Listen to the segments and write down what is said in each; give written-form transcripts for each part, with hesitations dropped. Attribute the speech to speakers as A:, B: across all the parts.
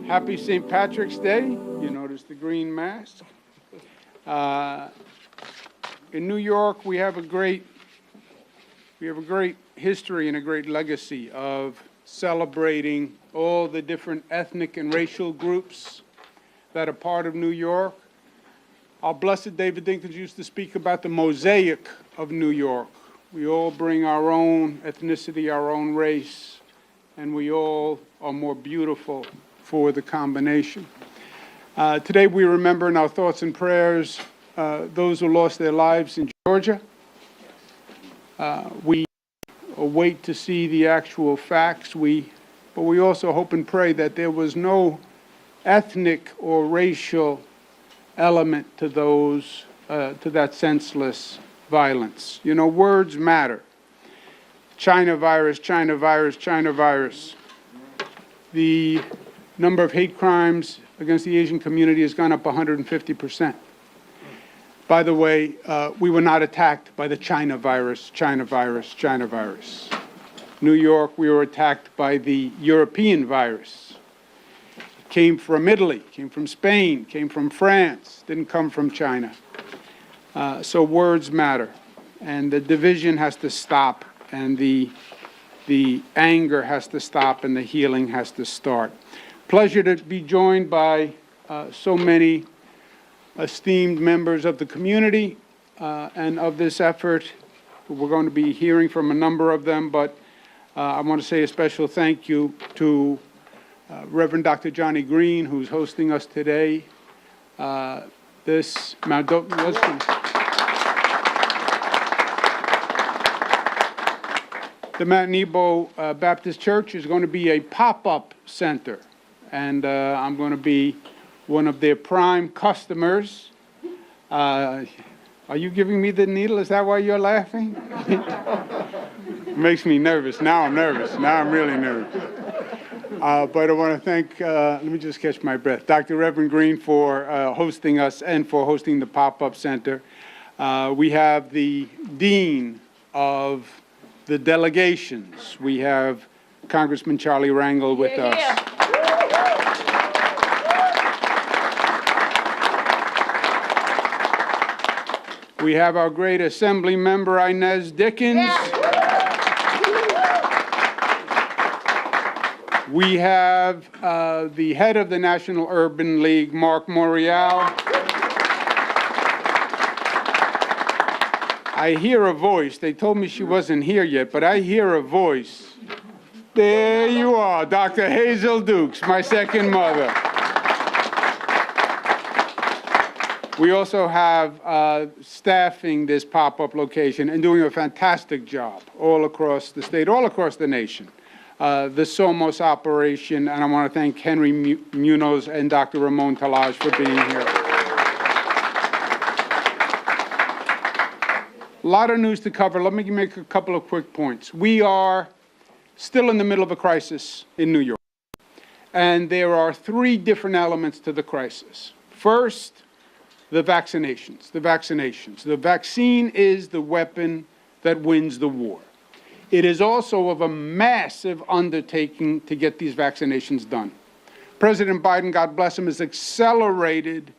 A: Happy St. Patrick's Day. You notice the green mask. In New York, we have a great history and a great legacy of celebrating all the different ethnic and racial groups that are part of New York. Our blessed David Dinkins used to speak about the mosaic of New York. We all bring our own ethnicity, our own race, and we all are more beautiful for the combination. Today we remember in our thoughts and prayers those who lost their lives in Georgia. We await to see the actual facts, but we also hope and pray that there was no ethnic or racial element to that senseless violence. You know, words matter. China virus, China virus, China virus. The number of hate crimes against the Asian community has gone up 150%. By the way, we were not attacked by the China virus, China virus, China virus. New York, we were attacked by the European virus. It came from Italy, came from Spain, came from France, didn't come from China. So words matter, and the division has to stop, and the anger has to stop, and the healing has to start. Pleasure to be joined by so many esteemed members of the community and of this effort. We're going to be hearing from a number of them, but I want to say a special thank you to Reverend Dr. Johnny Green, who's hosting us today. The Mount Nebo Baptist Church is going to be a pop-up center, and I'm going to be one of their prime customers. Are you giving me the needle? Is that why you're laughing? It makes me nervous. Now I'm nervous. Now I'm really nervous. But I want to thank, let me just catch my breath, Dr. Reverend Green for hosting us and for hosting the pop-up center. We have the Dean of the delegations. We have Congressman Charlie Rangel with us. We have our great Assembly member, Inez Dickens. We have the head of the National Urban League, Mark Morial. I hear a voice. They told me she wasn't here yet, but I hear a voice. There you are, Dr. Hazel Dukes, my second mother. We also have staffing this pop-up location and doing a fantastic job all across the state, all across the nation. The Cuomos operation, and I want to thank Henry Munoz and Dr. Ramon Talaj for being here. A lot of news to cover. Let me make a couple of quick points. We are still in the middle of a crisis in New York, and there are three different elements to the crisis. First, the vaccinations. The vaccine is the weapon that wins the war. It is also of a massive undertaking to get these vaccinations done. President Biden, God bless him, has accelerated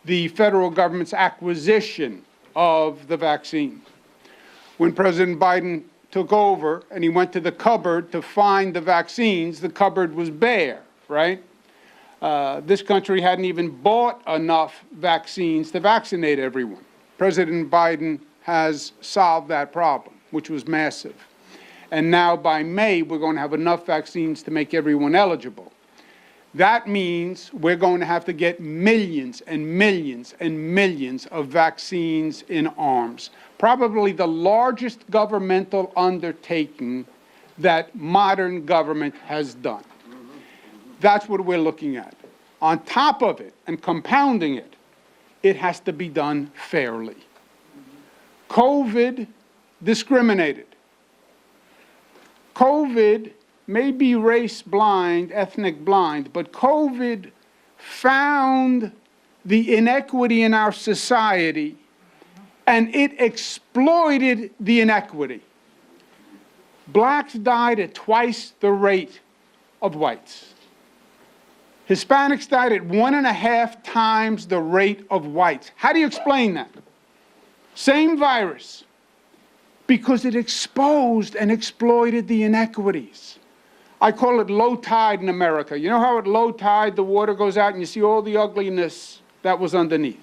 A: the federal government's acquisition of the vaccine. When President Biden took over and he went to the cupboard to find the vaccines, the cupboard was bare, right? This country hadn't even bought enough vaccines to vaccinate everyone. President Biden has solved that problem, which was massive. And now by May, we're going to have enough vaccines to make everyone eligible. That means we're going to have to get millions and millions and millions of vaccines in arms. Probably the largest governmental undertaking that modern government has done. That's what we're looking at. On top of it, and compounding it, it has to be done fairly. COVID discriminated. COVID may be race blind, ethnic blind, but COVID found the inequity in our society and it exploited the inequity. Blacks died at twice the rate of whites. Hispanics died at 1.5 times the rate of whites. How do you explain that? Same virus, because it exposed and exploited the inequities. I call it low tide in America. You know how at low tide the water goes out and you see all the ugliness that was underneath?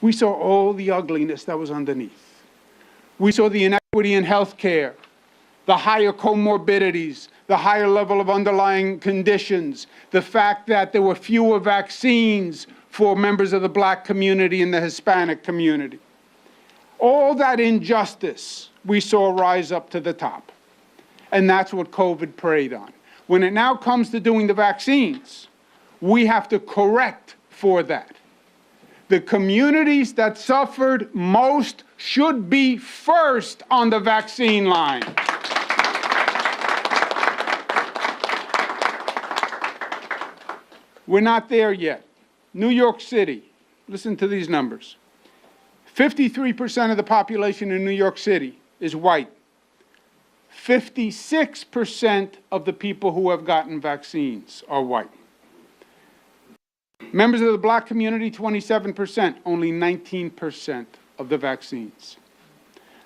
A: We saw all the ugliness that was underneath. We saw the inequity in healthcare, the higher comorbidities, the higher level of underlying conditions, the fact that there were fewer vaccines for members of the black community and the Hispanic community. All that injustice we saw rise up to the top. And that's what COVID preyed on. When it now comes to doing the vaccines, we have to correct for that. The communities that suffered most should be first on the vaccine line. We're not there yet. New York City, listen to these numbers. 53% of the population in New York City is white. 56% of the people who have gotten vaccines are white. Members of the black community, 27%, only 19% of the vaccines.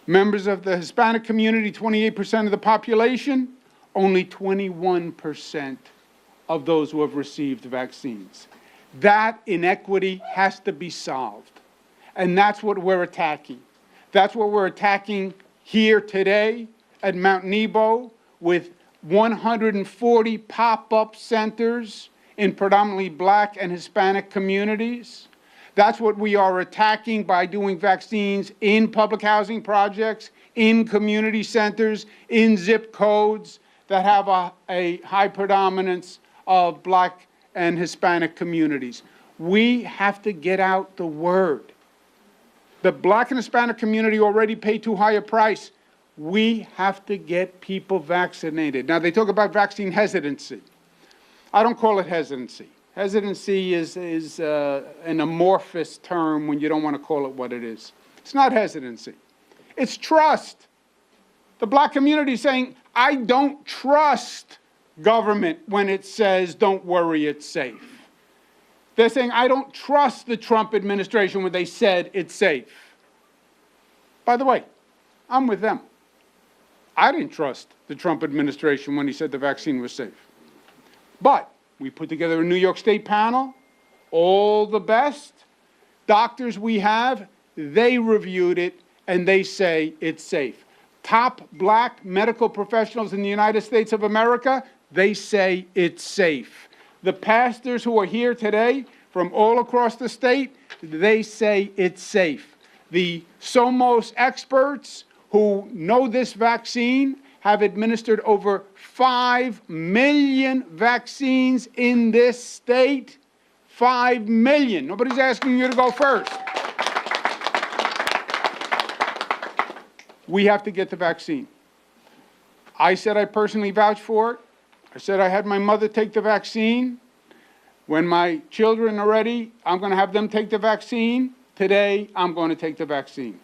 A: Members of the Hispanic community, 28% of the population, only 21% of those who have received vaccines. That inequity has to be solved. And that's what we're attacking. That's what we're attacking here today at Mount Nebo with 140 pop-up centers in predominantly black and Hispanic communities. That's what we are attacking by doing vaccines in public housing projects, in community centers, in zip codes that have a high predominance of black and Hispanic communities. We have to get out the word. The black and Hispanic community already pay too high a price. We have to get people vaccinated. Now, they talk about vaccine hesitancy. I don't call it hesitancy. Hesitancy is an amorphous term when you don't want to call it what it is. It's not hesitancy. It's trust. The black community is saying, I don't trust government when it says, don't worry, it's safe. They're saying, I don't trust the Trump administration when they said it's safe. By the way, I'm with them. I didn't trust the Trump administration when he said the vaccine was safe. But we put together a New York State panel, all the best doctors we have, they reviewed it and they say it's safe. Top black medical professionals in the United States of America, they say it's safe. The pastors who are here today from all across the state, they say it's safe. The Cuomos experts who know this vaccine have administered over 5 million vaccines in this state. 5 million. Nobody's asking you to go first. We have to get the vaccine. I said I personally vouch for it. I said I had my mother take the vaccine. When my children are ready, I'm going to have them take the vaccine. Today, I'm going to take the vaccine.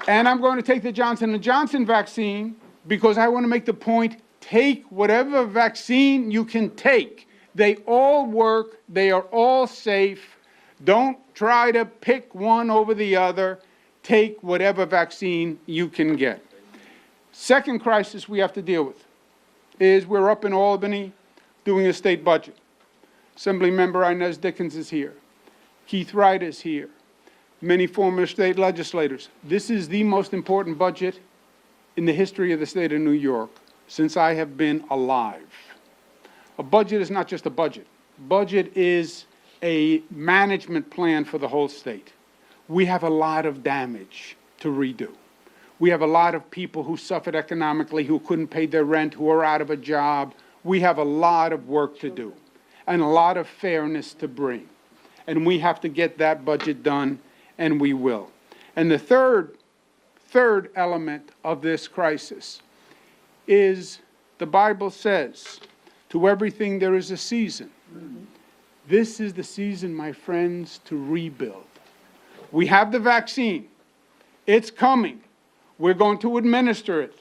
A: And I'm going to take the Johnson & Johnson vaccine because I want to make the point, take whatever vaccine you can take. They all work. They are all safe. Don't try to pick one over the other. Take whatever vaccine you can get. Second crisis we have to deal with is we're up in Albany doing a state budget. Assemblymember Inez Dickens is here. Keith Wright is here. Many former state legislators. This is the most important budget in the history of the state of New York since I have been alive. A budget is not just a budget. Budget is a management plan for the whole state. We have a lot of damage to redo. We have a lot of people who suffered economically, who couldn't pay their rent, who are out of a job. We have a lot of work to do and a lot of fairness to bring. And we have to get that budget done, and we will. And the third element of this crisis is the Bible says, to everything there is a season. This is the season, my friends, to rebuild. We have the vaccine. It's coming. We're going to administer it.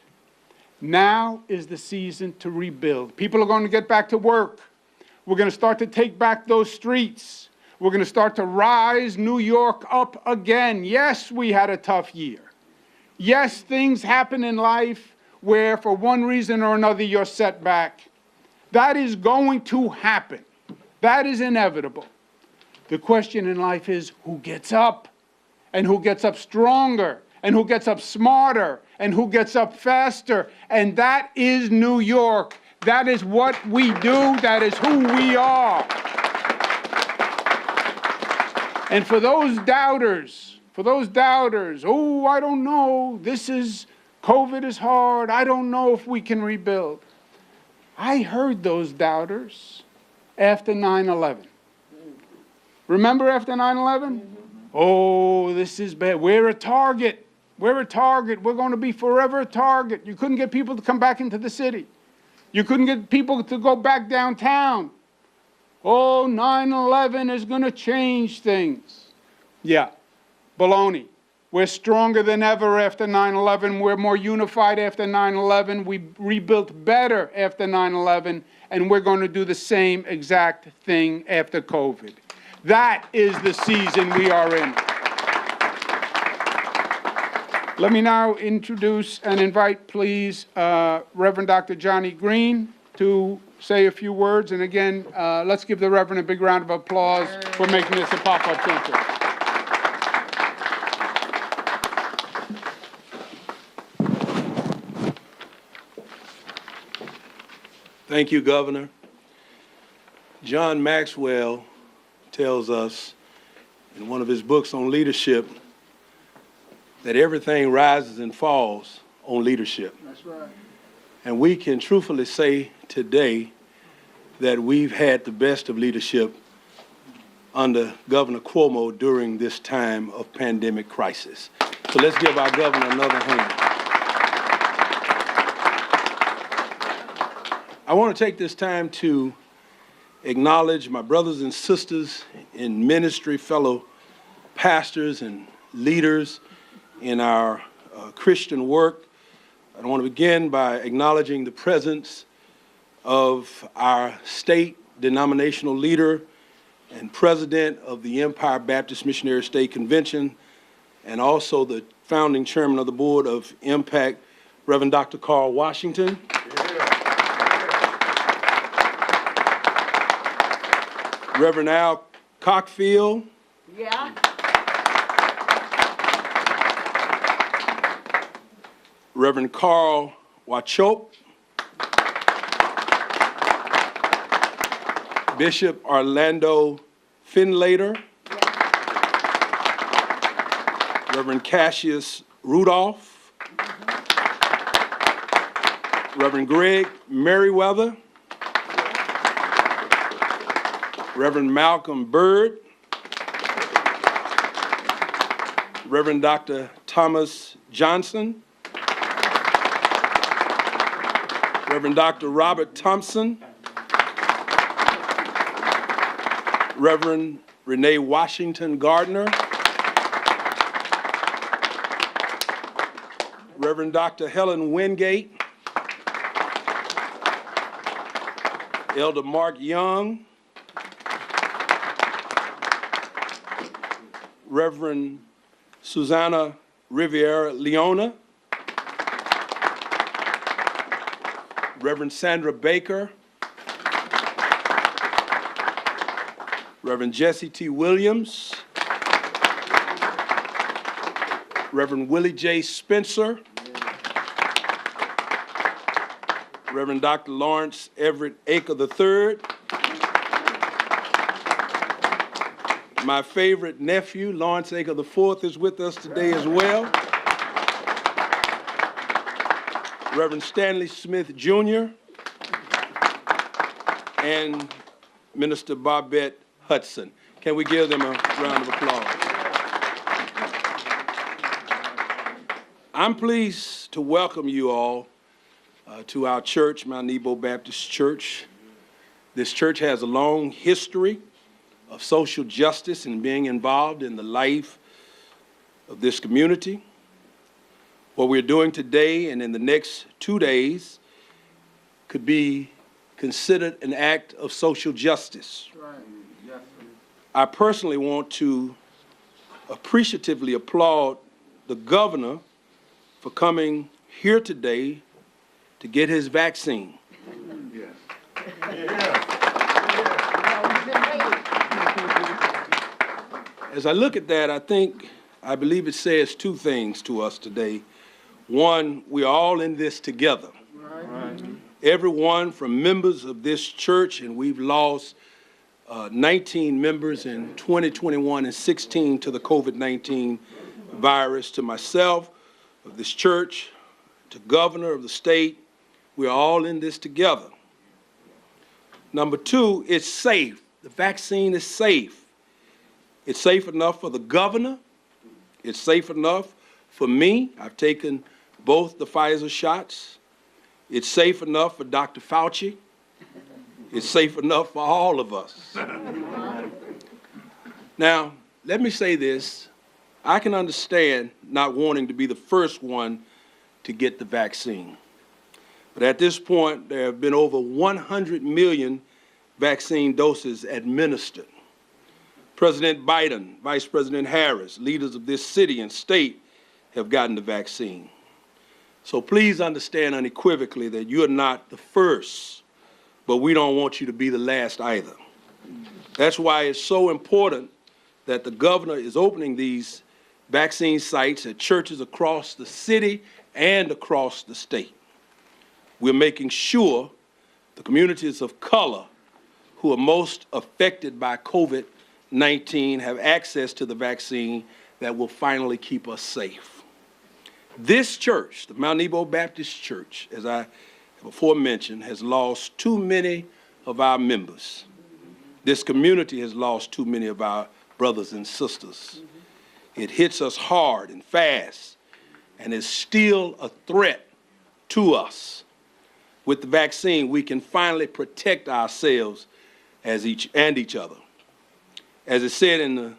A: Now is the season to rebuild. People are going to get back to work. We're going to start to take back those streets. We're going to start to rise New York up again. Yes, we had a tough year. Yes, things happen in life where for one reason or another you're set back. That is going to happen. That is inevitable. The question in life is who gets up, and who gets up stronger, and who gets up smarter, and who gets up faster. And that is New York. That is what we do. That is who we are. And for those doubters, oh, I don't know, COVID is hard, I don't know if we can rebuild. I heard those doubters after 9/11. Remember after 9/11? Oh, this is bad. We're a target. We're a target. We're going to be forever a target. You couldn't get people to come back into the city. You couldn't get people to go back downtown. Oh, 9/11 is going to change things. Yeah, baloney. We're stronger than ever after 9/11. We're more unified after 9/11. We rebuilt better after 9/11, and we're going to do the same exact thing after COVID. That is the season we are in. Let me now introduce and invite, please, Reverend Dr. Johnny Green to say a few words. And again, let's give the Reverend a big round of applause for making this a pop-up center.
B: Thank you, Governor. John Maxwell tells us in one of his books on leadership that everything rises and falls on leadership.
A: That's right.
B: And we can truthfully say today that we've had the best of leadership under Governor Cuomo during this time of pandemic crisis. So let's give our governor another hand. I want to take this time to acknowledge my brothers and sisters in ministry, fellow pastors and leaders in our Christian work. I want to begin by acknowledging the presence of our state denominational leader and president of the Empire Baptist Missionary State Convention, and also the founding chairman of the board of Impact, Reverend Dr. Carl Washington. Reverend Al Cockfield.
C: Yeah.
B: Reverend Carl Wachop. Bishop Orlando Finlater. Yeah. Reverend Cassius Rudolph. Reverend Greg Merriweather. Reverend Malcolm Bird, Reverend Dr. Thomas Johnson, Reverend Dr. Robert Thompson, Reverend Renee Washington Gardner, Reverend Dr. Helen Wingate, Elder Mark Young, Reverend Susanna Riviera Leona, Reverend Sandra Baker, Reverend Jesse T. Williams, Reverend Willie J. Spencer, Reverend Dr. Lawrence Everett Aker III, my favorite nephew, Lawrence Aker IV, is with us today as well. Reverend Stanley Smith Jr. and Minister Barbette Hudson. Can we give them a round of applause? I'm pleased to welcome you all to our church, Mount Nebo Baptist Church. This church has a long history of social justice and being involved in the life of this community. What we're doing today and in the next 2 days could be considered an act of social justice. I personally want to appreciatively applaud the governor for coming here today to get his vaccine. As I look at that, I believe it says two things to us today. One, we're all in this together. Everyone from members of this church, and we've lost 19 members in 2021 and 16 to the COVID-19 virus, to myself, of this church, to governor of the state. We're all in this together. Number two, it's safe. The vaccine is safe. It's safe enough for the governor. It's safe enough for me. I've taken both the Pfizer shots. It's safe enough for Dr. Fauci. It's safe enough for all of us. Now, let me say this. I can understand not wanting to be the first one to get the vaccine. But at this point, there have been over 100 million vaccine doses administered. President Biden, Vice President Harris, leaders of this city and state have gotten the vaccine. So please understand unequivocally that you're not the first, but we don't want you to be the last either. That's why it's so important that the governor is opening these vaccine sites at churches across the city and across the state. We're making sure the communities of color who are most affected by COVID-19 have access to the vaccine that will finally keep us safe. This church, the Mount Nebo Baptist Church, as I before mentioned, has lost too many of our members. This community has lost too many of our brothers and sisters. It hits us hard and fast and is still a threat to us. With the vaccine, we can finally protect ourselves as each other. As it said in the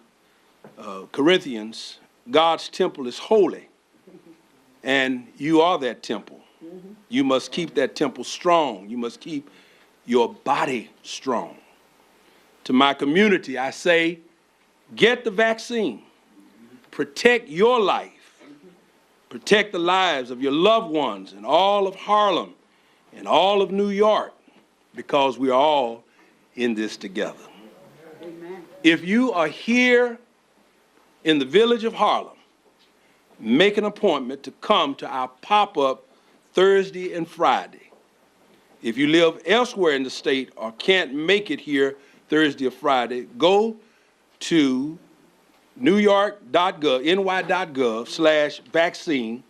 B: Corinthians, God's temple is holy, and you are that temple. You must keep that temple strong. You must keep your body strong. To my community, I say, get the vaccine. Protect your life. Protect the lives of your loved ones in all of Harlem and all of New York, because we are all in this together. Amen. If you are here in the village of Harlem, make an appointment to come to our pop-up Thursday and Friday. If you live elsewhere in the state or can't make it here Thursday or Friday, go to ny.gov/vaccine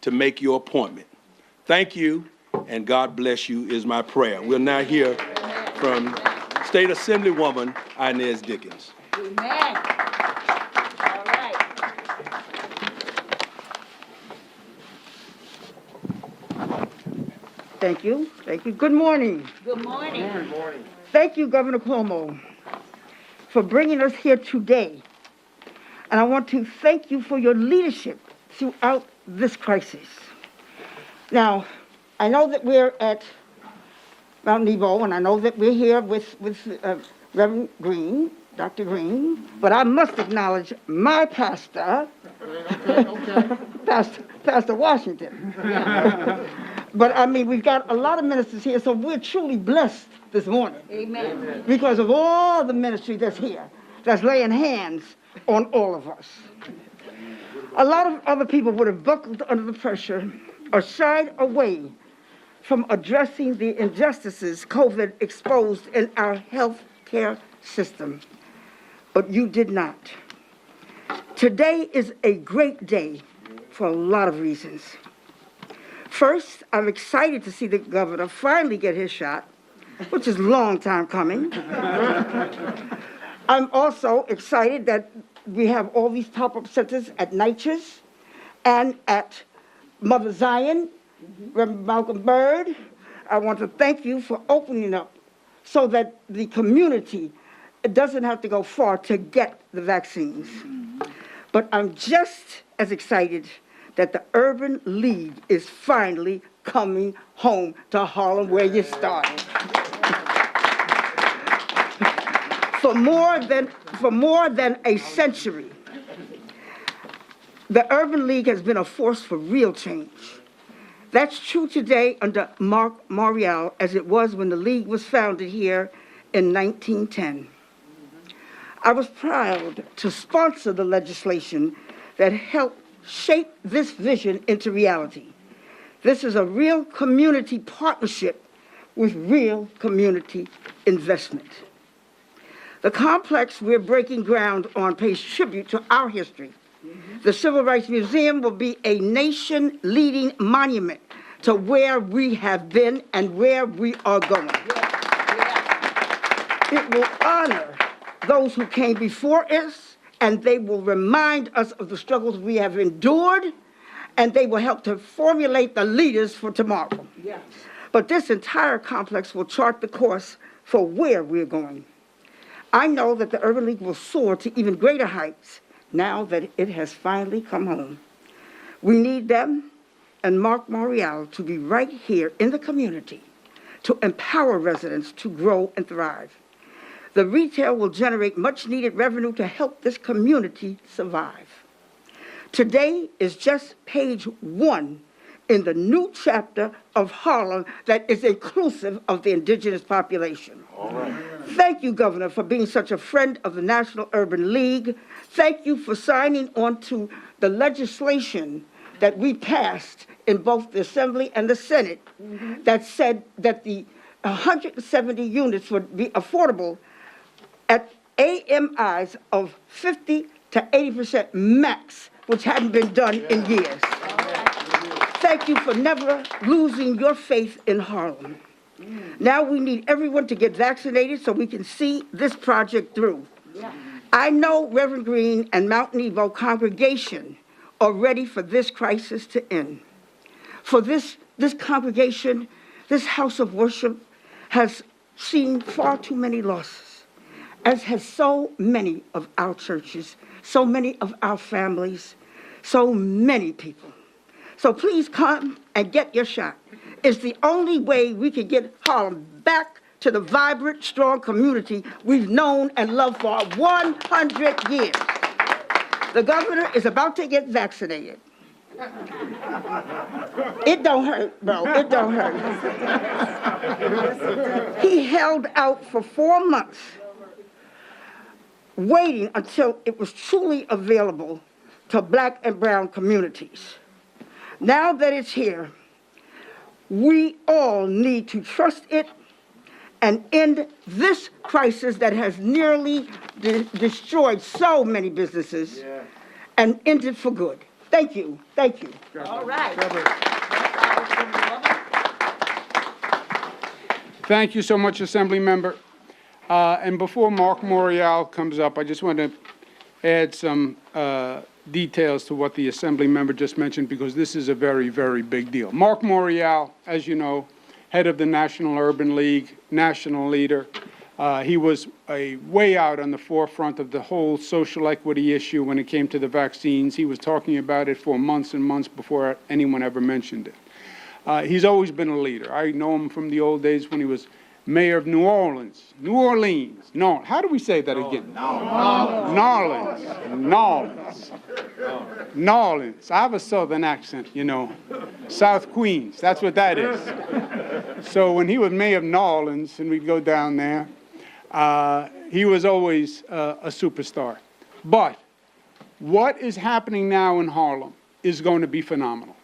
B: to make your appointment. Thank you, and God bless you is my prayer. We'll now hear from State Assemblywoman Inez Dickens.
C: Amen. All right.
D: Thank you. Thank you. Good morning.
C: Good morning.
A: Good morning.
D: Thank you, Governor Cuomo, for bringing us here today. And I want to thank you for your leadership throughout this crisis. Now, I know that we're at Mount Nebo, and I know that we're here with Reverend Green, Dr. Green, but I must acknowledge my pastor, Pastor Washington. But I mean, we've got a lot of ministers here, so we're truly blessed this morning.
C: Amen.
D: Because of all the ministry that's here, that's laying hands on all of us. A lot of other people would have buckled under the pressure or shied away from addressing the injustices COVID exposed in our health care system. But you did not. Today is a great day for a lot of reasons. First, I'm excited to see the governor finally get his shot, which is a long time coming. I'm also excited that we have all these pop-up centers at NYCHAS and at Mother Zion, Reverend Malcolm Byrd. I want to thank you for opening up so that the community doesn't have to go far to get the vaccines. But I'm just as excited that the Urban League is finally coming home to Harlem, where you started. For more than a century, the Urban League has been a force for real change. That's true today under Mark Morial, as it was when the League was founded here in 1910. I was proud to sponsor the legislation that helped shape this vision into reality. This is a real community partnership with real community investment. The complex we're breaking ground on pays tribute to our history. The Civil Rights Museum will be a nation-leading monument to where we have been and where we are going. It will honor those who came before us, and they will remind us of the struggles we have endured, and they will help to formulate the leaders for tomorrow. Yes. But this entire complex will chart the course for where we're going. I know that the Urban League will soar to even greater heights now that it has finally come home. We need them and Mark Morial to be right here in the community to empower residents to grow and thrive. The retail will generate much needed revenue to help this community survive. Today is just page 1 in the new chapter of Harlem that is inclusive of the indigenous population. All right. Thank you, Governor, for being such a friend of the National Urban League. Thank you for signing on to the legislation that we passed in both the Assembly and the Senate that said that the 170 units would be affordable at AMIs of 50 to 80% max, which hadn't been done in years. Thank you for never losing your faith in Harlem. Now we need everyone to get vaccinated so we can see this project through. I know Reverend Green and Mount Nebo congregation are ready for this crisis to end. For this congregation, this house of worship has seen far too many losses, as has so many of our churches, so many of our families, so many people. So please come and get your shot. It's the only way we can get Harlem back to the vibrant, strong community we've known and loved for 100 years. The governor is about to get vaccinated. It don't hurt, bro. It don't hurt. He held out for 4 months, waiting until it was truly available to Black and brown communities. Now that it's here, we all need to trust it and end this crisis that has nearly destroyed so many businesses and end it for good. Thank you. Thank you.
C: All right.
A: Thank you so much, Assembly Member. And before Mark Morial comes up, I just want to add some details to what the Assembly Member just mentioned, because this is a very, very big deal. Mark Morial, as you know, head of the National Urban League, national leader. He was way out on the forefront of the whole social equity issue when it came to the vaccines. He was talking about it for months and months before anyone ever mentioned it. He's always been a leader. I know him from the old days when he was mayor of New Orleans. No, how do we say that again? Nolans. I have a southern accent, you know. South Queens, that's what that is. So when he was mayor of New Orleans and we'd go down there, he was always a superstar. But what is happening now in Harlem is going to be phenomenal.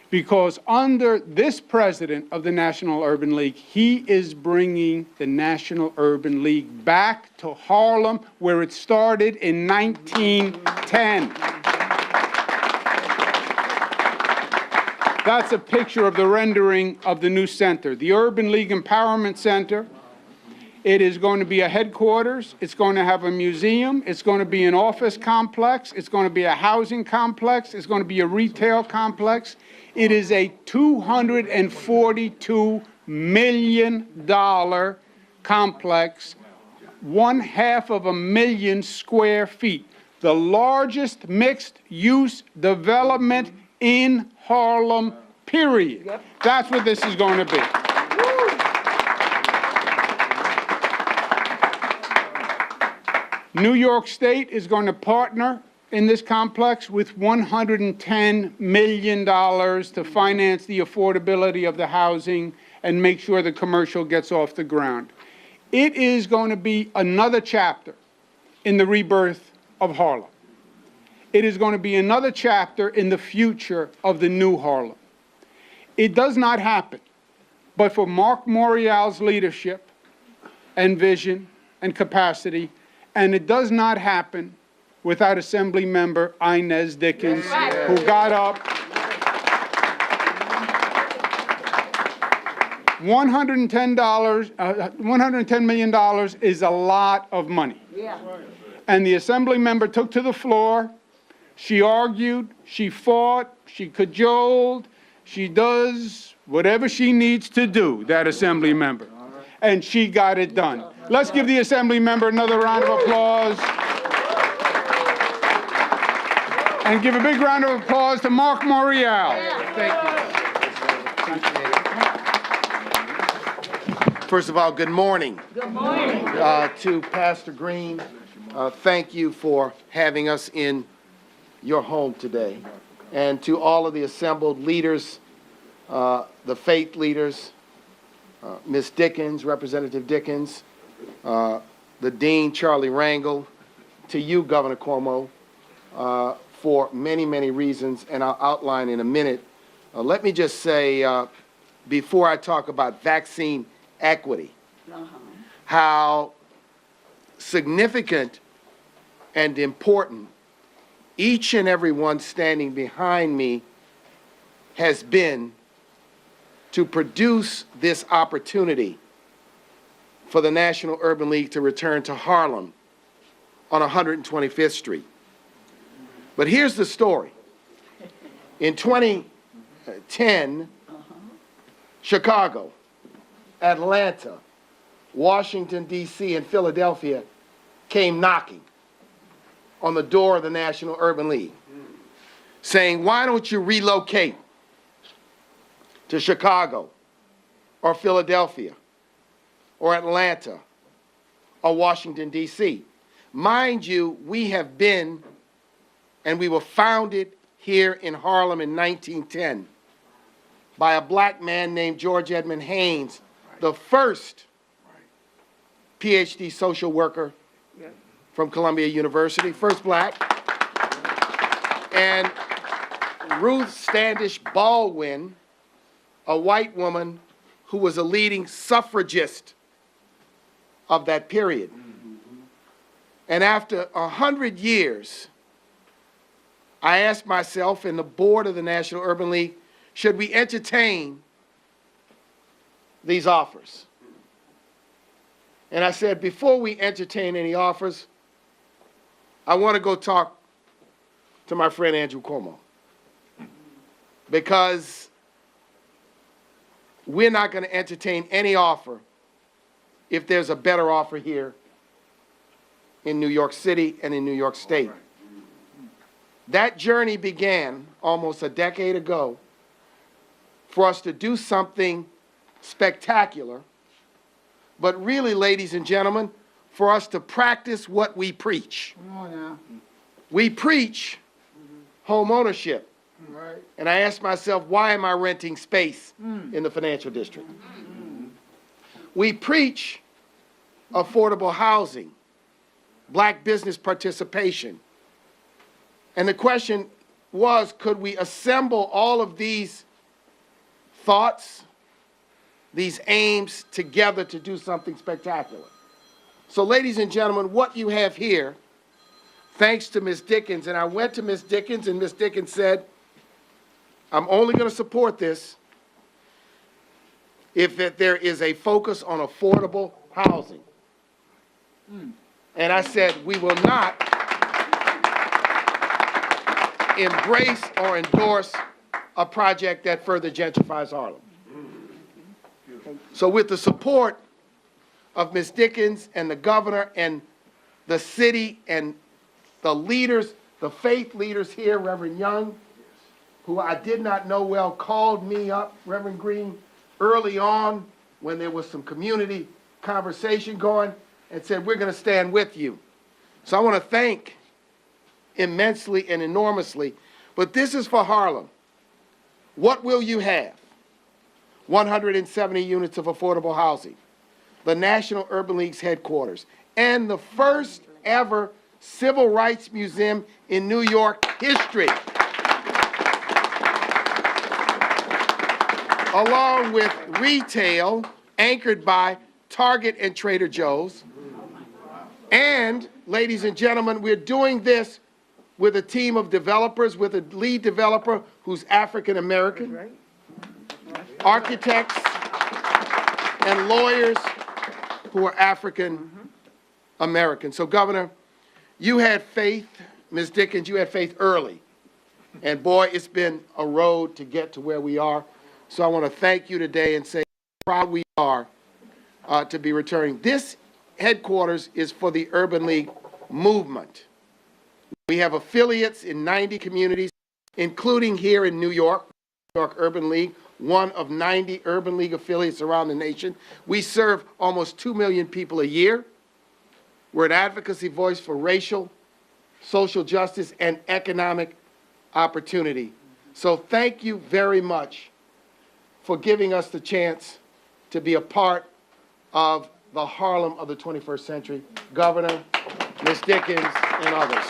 A: Because under this president of the National Urban League, he is bringing the National Urban League back to Harlem, where it started in 1910. That's a picture of the rendering of the new center, the Urban League Empowerment Center. It is going to be a headquarters. It's going to have a museum. It's going to be an office complex. It's going to be a housing complex. It's going to be a retail complex. It is a $242 million complex, 500,000 square feet, the largest mixed-use development in Harlem, period. That's what this is going to be. New York State is going to partner in this complex with $110 million to finance the affordability of the housing and make sure the commercial gets off the ground. It is going to be another chapter in the rebirth of Harlem. It is going to be another chapter in the future of the new Harlem. It does not happen but for Mark Morial's leadership and vision and capacity, and it does not happen without Assembly Member Inez Dickens, who got up. $110 million is a lot of money.
C: Yeah.
A: And the Assembly member took to the floor. She argued, she fought, she cajoled, she does whatever she needs to do, that Assembly member. And she got it done. Let's give the Assembly member another round of applause. And give a big round of applause to Mark Morial. Thank you.
E: First of all, good morning.
C: Good morning.
E: To Pastor Green, thank you for having us in your home today. And to all of the assembled leaders, the faith leaders, Ms. Dickens, Representative Dickens, the Dean, Charlie Rangel, to you, Governor Cuomo, for many, many reasons, and I'll outline in a minute. Let me just say, before I talk about vaccine equity, how significant and important each and every one standing behind me has been to produce this opportunity for the National Urban League to return to Harlem on 125th Street. But here's the story. In 2010, Chicago, Atlanta, Washington, D.C., and Philadelphia came knocking on the door of the National Urban League, saying, why don't you relocate to Chicago or Philadelphia or Atlanta or Washington, D.C.? Mind you, we have been, and we were founded here in Harlem in 1910 by a black man named George Edmund Haynes, the first PhD social worker from Columbia University, first black, and Ruth Standish Baldwin, a white woman who was a leading suffragist of that period. And after 100 years, I asked myself and the board of the National Urban League, should we entertain these offers? And I said, before we entertain any offers, I want to go talk to my friend Andrew Cuomo, because we're not going to entertain any offer if there's a better offer here in New York City and in New York State. That journey began almost a decade ago for us to do something spectacular, but really, ladies and gentlemen, for us to practice what we preach. We preach home ownership. And I asked myself, why am I renting space in the financial district? We preach affordable housing, black business participation. And the question was, could we assemble all of these thoughts, these aims together to do something spectacular? So, ladies and gentlemen, what you have here, thanks to Ms. Dickens, and I went to Ms. Dickens, and Ms. Dickens said, I'm only going to support this if there is a focus on affordable housing. And I said, we will not embrace or endorse a project that further gentrifies Harlem. So with the support of Ms. Dickens and the governor and the city and the leaders, the faith leaders here, Reverend Young, who I did not know well, called me up, Reverend Green, early on when there was some community conversation going, and said, we're going to stand with you. So I want to thank immensely and enormously, but this is for Harlem. What will you have? 170 units of affordable housing, the National Urban League's headquarters, and the first ever Civil Rights Museum in New York history, along with retail anchored by Target and Trader Joe's. And, ladies and gentlemen, we're doing this with a team of developers, with a lead developer who's African American, architects and lawyers who are African American. So, Governor, you had faith, Ms. Dickens, you had faith early. And boy, it's been a road to get to where we are. So I want to thank you today and say how proud we are to be returning. This headquarters is for the Urban League movement. We have affiliates in 90 communities, including here in New York, New York Urban League, one of 90 Urban League affiliates around the nation. We serve almost 2 million people a year. We're an advocacy voice for racial, social justice, and economic opportunity. So thank you very much for giving us the chance to be a part of the Harlem of the 21st century. Governor, Ms. Dickens, and others.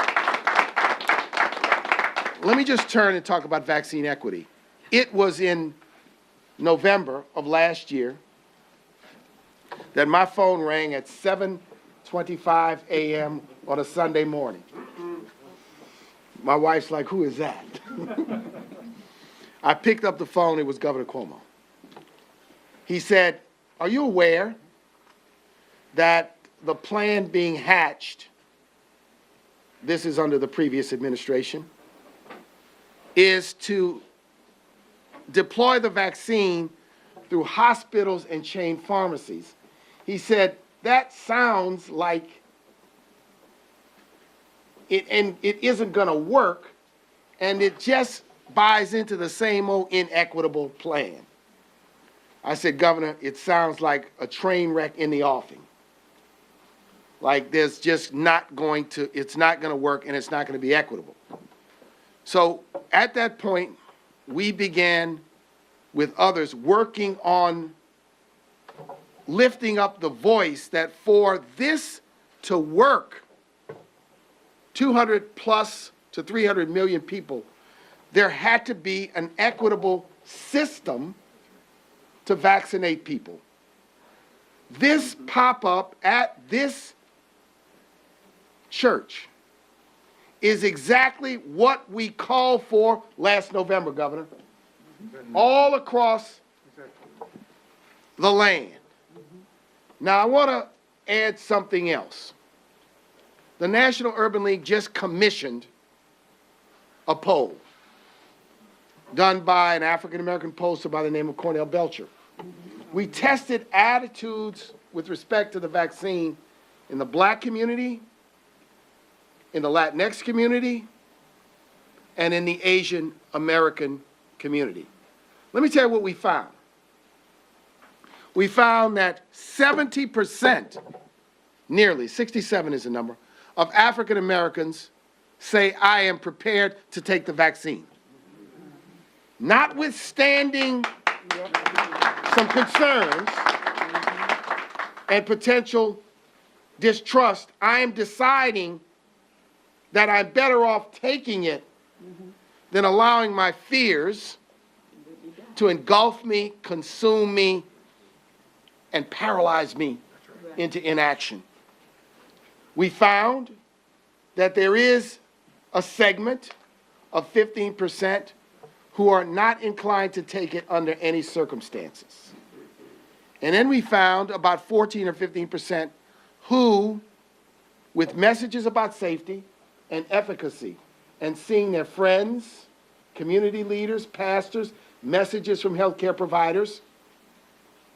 E: Let me just turn and talk about vaccine equity. It was in November of last year that my phone rang at 7:25 a.m. on a Sunday morning. My wife's like, who is that? I picked up the phone, it was Governor Cuomo. He said, are you aware that the plan being hatched, this is under the previous administration, is to deploy the vaccine through hospitals and chain pharmacies? He said, that sounds like it, and it isn't going to work, and it just buys into the same old inequitable plan. I said, Governor, it sounds like a train wreck in the offing. Like there's just not going to, it's not going to work and it's not going to be equitable. So at that point, we began with others working on lifting up the voice that for this to work, 200 plus to 300 million people, there had to be an equitable system to vaccinate people. This pop-up at this church is exactly what we called for last November, Governor, all across the land. Now, I want to add something else. The National Urban League just commissioned a poll done by an African-American pollster by the name of Cornell Belcher. We tested attitudes with respect to the vaccine in the Black community, in the Latinx community, and in the Asian American community. Let me tell you what we found. We found that 70%, nearly 67 is the number, of African Americans say, I am prepared to take the vaccine. Notwithstanding some concerns and potential distrust, I am deciding that I'm better off taking it than allowing my fears to engulf me, consume me, and paralyze me into inaction. We found that there is a segment of 15% who are not inclined to take it under any circumstances. And then we found about 14 or 15% who, with messages about safety and efficacy, and seeing their friends, community leaders, pastors, messages from healthcare providers,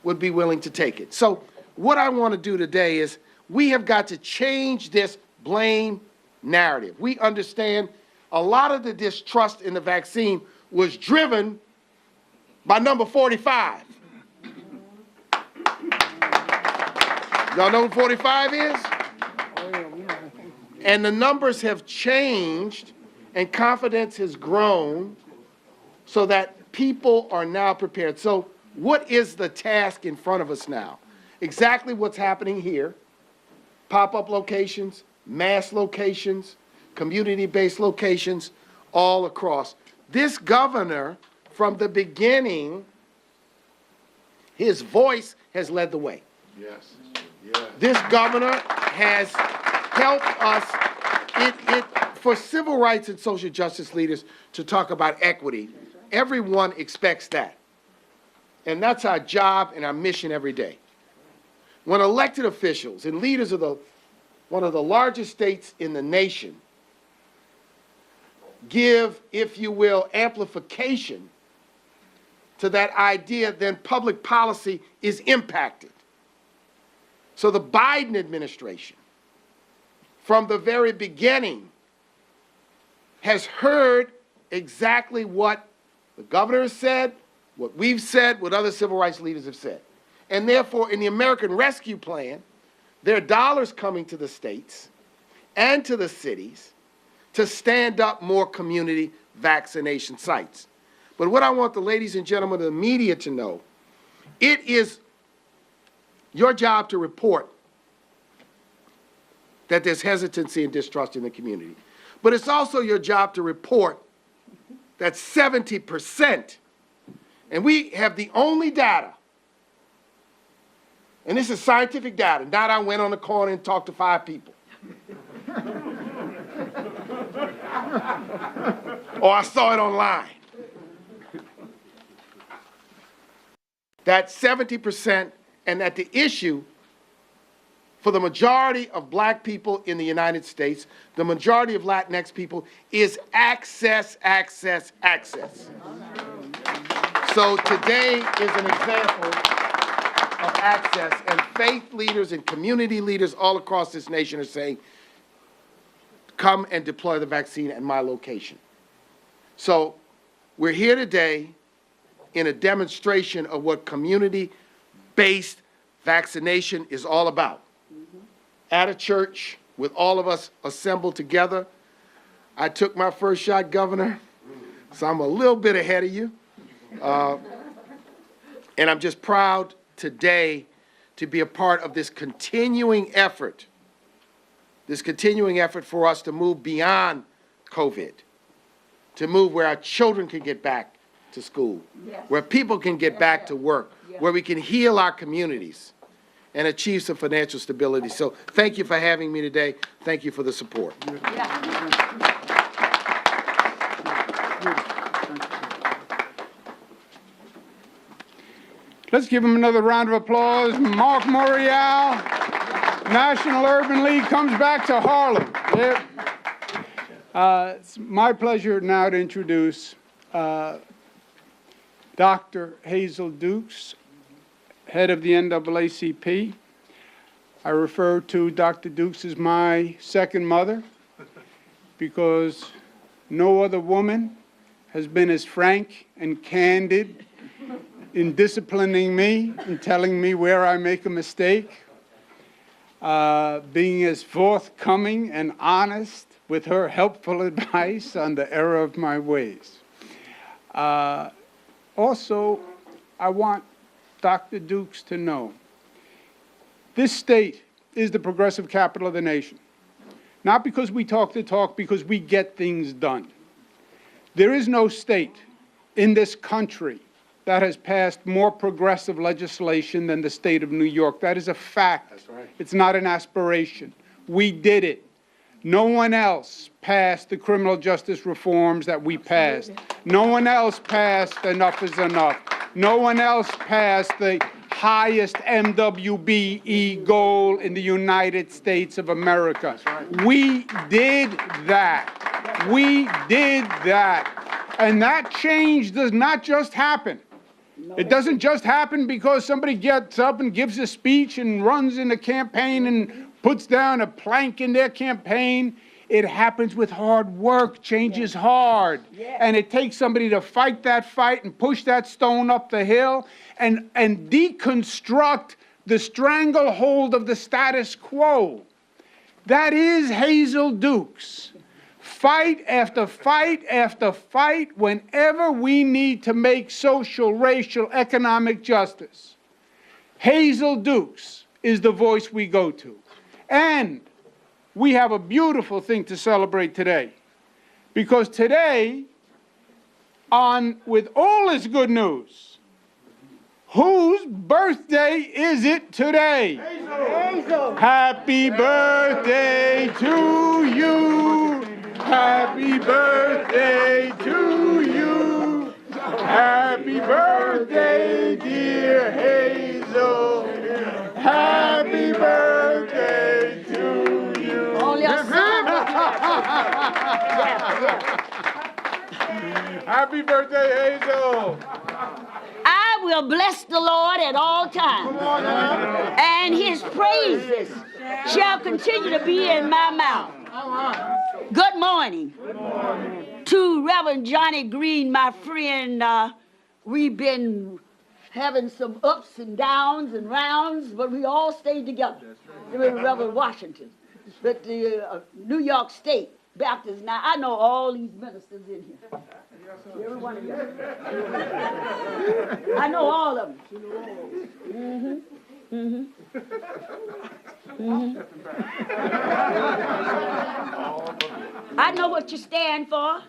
E: would be willing to take it. So what I want to do today is we have got to change this blame narrative. We understand a lot of the distrust in the vaccine was driven by number 45. Y'all know who 45 is? And the numbers have changed and confidence has grown so that people are now prepared. So what is the task in front of us now? Exactly what's happening here. Pop-up locations, mass locations, community-based locations, all across. This governor, from the beginning, his voice has led the way.
B: Yes.
E: This governor has helped us for civil rights and social justice leaders to talk about equity. Everyone expects that. And that's our job and our mission every day. When elected officials and leaders of one of the largest states in the nation give, if you will, amplification to that idea, then public policy is impacted. So the Biden administration, from the very beginning, has heard exactly what the governor has said, what we've said, what other civil rights leaders have said. And therefore, in the American Rescue Plan, there are dollars coming to the states and to the cities to stand up more community vaccination sites. But what I want the ladies and gentlemen of the media to know, it is your job to report that there's hesitancy and distrust in the community. But it's also your job to report that 70%, and we have the only data, and this is scientific data, not I went on the corner and talked to 5 people. Or I saw it online. That 70%, and that the issue for the majority of black people in the United States, the majority of Latinx people, is access, access, access. So today is an example of access, and faith leaders and community leaders all across this nation are saying, come and deploy the vaccine at my location. So we're here today in a demonstration of what community-based vaccination is all about. At a church with all of us assembled together. I took my first shot, Governor, so I'm a little bit ahead of you. And I'm just proud today to be a part of this continuing effort for us to move beyond COVID, to move where our children can get back to school, where people can get back to work, where we can heal our communities and achieve some financial stability. So thank you for having me today. Thank you for the support.
A: Let's give him another round of applause. Mark Morial, National Urban League, comes back to Harlem. Yep. It's my pleasure now to introduce Dr. Hazel Dukes, head of the NAACP. I refer to Dr. Dukes as my second mother because no other woman has been as frank and candid in disciplining me and telling me where I make a mistake, being as forthcoming and honest with her helpful advice on the error of my ways. Also, I want Dr. Dukes to know this state is the progressive capital of the nation. Not because we talk the talk, because we get things done. There is no state in this country that has passed more progressive legislation than the state of New York. That is a fact.
B: That's right.
A: It's not an aspiration. We did it. No one else passed the criminal justice reforms that we passed. No one else passed Enough is Enough. No one else passed the highest MWBE goal in the United States of America. We did that. We did that. And that change does not just happen. It doesn't just happen because somebody gets up and gives a speech and runs in a campaign and puts down a plank in their campaign. It happens with hard work. Change is hard. And it takes somebody to fight that fight and push that stone up the hill and deconstruct the stranglehold of the status quo. That is Hazel Dukes. Fight after fight after fight whenever we need to make social, racial, economic justice. Hazel Dukes is the voice we go to. And we have a beautiful thing to celebrate today. Because today, with all this good news, whose birthday is it today?
D: Hazel.
A: Happy birthday to you. Happy birthday to you. Happy birthday, dear Hazel. Happy birthday to you.
C: Only a son.
A: Happy birthday, Hazel.
C: I will bless the Lord at all times, and his praises shall continue to be in my mouth. Good morning. To Reverend Johnny Green, my friend. We've been having some ups and downs and rounds, but we all stayed together. Reverend Washington. But the New York State Baptist, now I know all these ministers in here. Every one of you. I know all of them. I know what you stand for.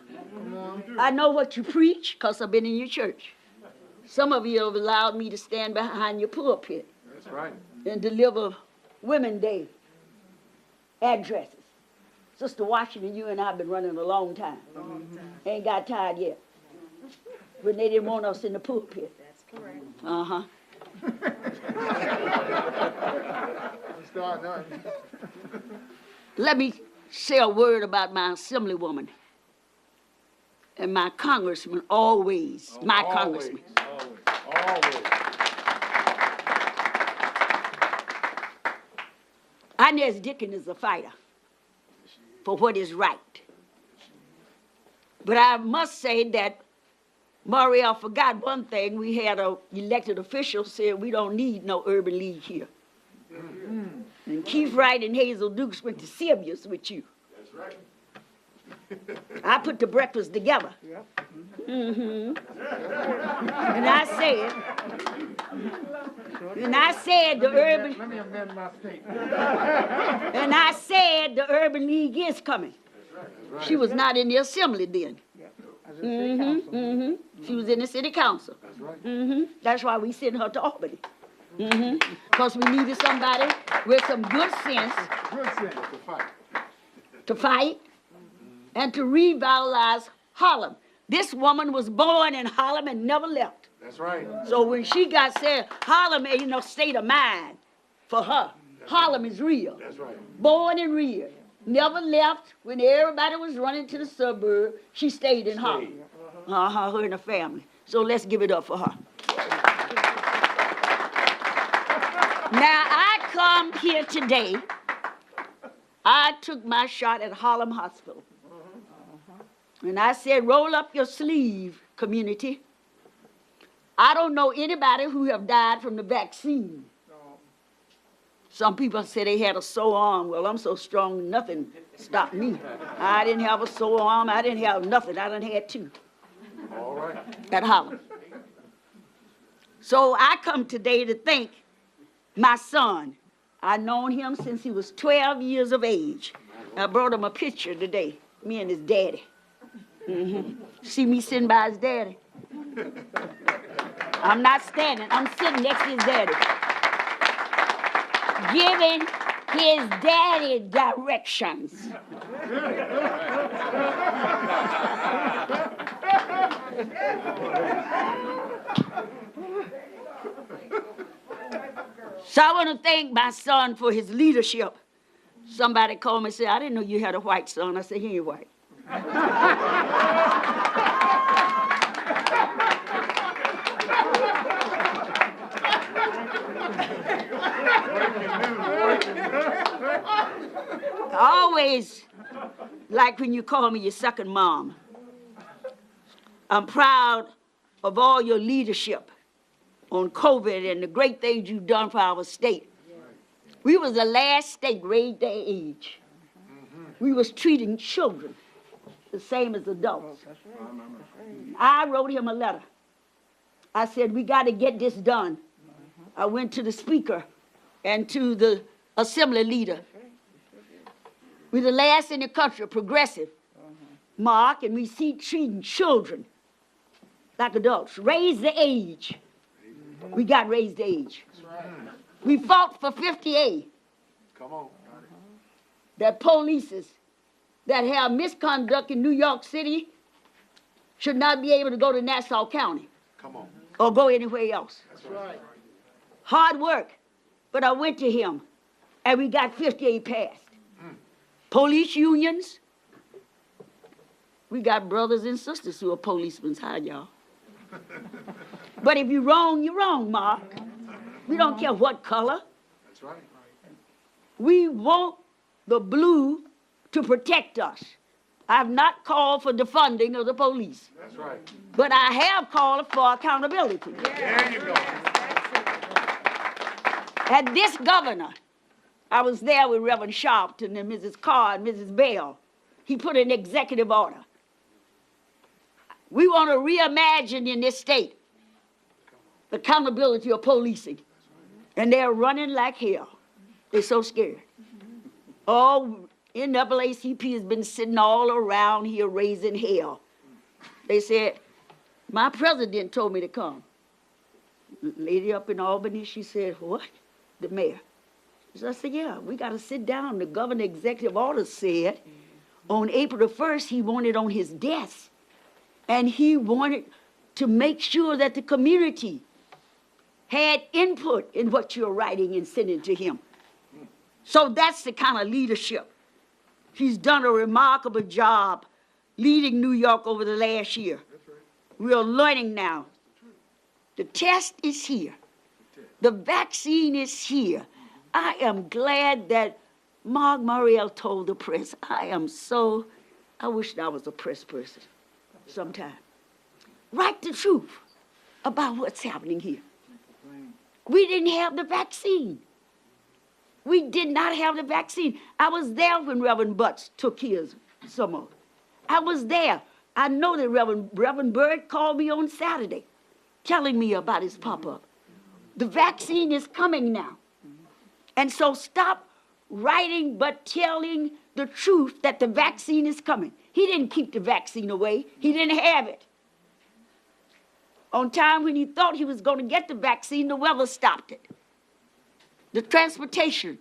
C: I know what you preach, because I've been in your church. Some of you have allowed me to stand behind your pulpit. That's right. And deliver Women's Day addresses. Sister Washington, you and I have been running a long time. Ain't got tired yet. When they didn't want us in the pulpit. That's correct. Uh-huh. Let me say a word about my assemblywoman and my congressman, always. My congressman.
A: Always.
C: Inez Dickens is a fighter for what is right. But I must say that Mariel forgot one thing. We had an elected official said we don't need no urban league here. And Keith Wright and Hazel Dukes went to Sirius with you. That's right. I put the breakfast together. And I said the urban. Let me amend my statement. And I said the urban league is coming. She was not in the assembly then. She was in the city council. That's right. That's why we sent her to Albany. Because we needed somebody with some good sense to fight and to revitalize Harlem. This woman was born in Harlem and never left.
A: That's right.
C: So when she got said, Harlem ain't no state of mind for her. Harlem is real. That's right. Born and reared. Never left. When everybody was running to the suburb, she stayed in Harlem. Her and her family. So let's give it up for her. Now, I come here today. I took my shot at Harlem Hospital. And I said, roll up your sleeve, community. I don't know anybody who have died from the vaccine. Some people say they had a sore arm. Well, I'm so strong, nothing stopped me. I didn't have a sore arm. I didn't have nothing. I done had two. All right. At Harlem. So I come today to thank my son. I've known him since he was 12 years of age. I brought him a picture today, me and his daddy. See me sitting by his daddy? I'm not standing, I'm sitting next to his daddy. Giving his daddy directions. So I want to thank my son for his leadership. Somebody called me and said, I didn't know you had a white son. I said, he ain't white. like when you call me your second mom. I'm proud of all your leadership on COVID and the great things you've done for our state. We was the last state raised their age. We was treating children the same as adults. I wrote him a letter. I said, we got to get this done. I went to the speaker and to the assembly leader. We're the last in the country, progressive, Mark, and we see treating children like adults. Raise the age. We got raised the age. We fought for 50A.
E: Come on.
C: That polices that have misconduct in New York City should not be able to go to Nassau County.
E: Come on.
C: Or go anywhere else.
E: That's right.
C: Hard work. But I went to him, and we got 50A passed. Police unions, we got brothers and sisters who are policemen. Hi, y'all. But if you're wrong, Mark. We don't care what color.
E: That's right.
C: We want the blue to protect us. I've not called for defunding of the police.
E: That's right.
C: But I have called for accountability.
E: There you go.
C: And this governor, I was there with Reverend Sharpton and Mrs. Carr and Mrs. Bell. He put an executive order. We want to reimagine in this state the accountability of policing. And they're running like hell. They're so scared. Oh, NAACP has been sitting all around here raising hell. They said, my president told me to come. Lady up in Albany, she said, what? The mayor. So I said, yeah, we got to sit down. The governor executive order said on April the 1st, he wanted on his desk. And he wanted to make sure that the community had input in what you're writing and sending to him. So that's the kind of leadership. He's done a remarkable job leading New York over the last year. We are learning now. The test is here. The vaccine is here. I am glad that Mark Muriel told the press. I wish I was a press person sometime. Write the truth about what's happening here. We didn't have the vaccine. We did not have the vaccine. I was there when Reverend Butts took his, some of it. I was there. I know that Reverend Bird called me on Saturday telling me about his pop-up. The vaccine is coming now. And so stop writing but telling the truth that the vaccine is coming. He didn't keep the vaccine away. He didn't have it. On time when he thought he was going to get the vaccine, the weather stopped it. The transportation.